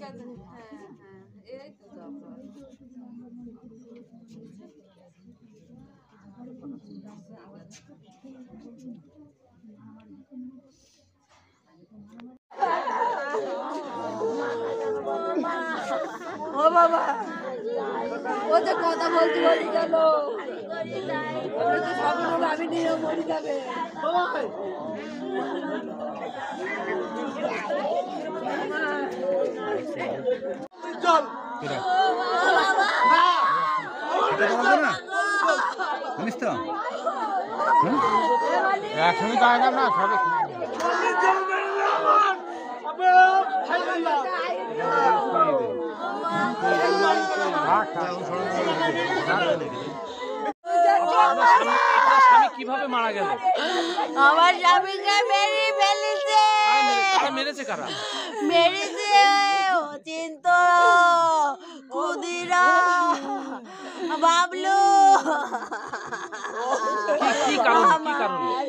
আছে, হ্যাঁ হ্যাঁ, এই তো তারপর। ও বাবা, ও যে কথা বলতে বলি গেল, আমি নিয়ে মরি যাবে। একসঙ্গে যায় না সবে কিভাবে মারা গেল? আমার স্বামীকে মেরে ফেলেছে। মেরেছে কারা? মেরেছে অচিন্ত কুদিরা বাবলু। কি কারণে?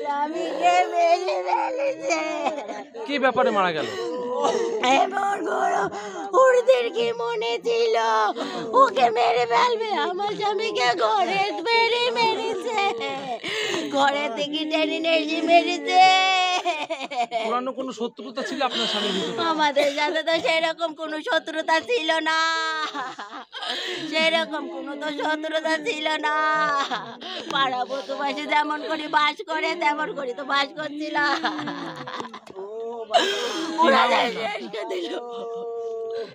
স্বামীকে মেরে ফেলেছে। কি ব্যাপারে মারা গেল? এমন বড় ওদের কি মনে ছিল ওকে মেরে ফেলবে? আমার স্বামীকে ঘরে মেরেছে, ঘরে থেকে টেনে নিয়ে মেরেছে। পুরানো কোনো শত্রুতা ছিল আপনার স্বামীর ভিতরে? আমাদের সাথে তো সেরকম কোনো শত্রুতা ছিল না, সেরকম কোনো তো শত্রুতা ছিল না। পাড়া প্রতিবেশী যেমন করে বাস করে তেমন করে তো বাস করছিল। ওরা শেষ করে দিল।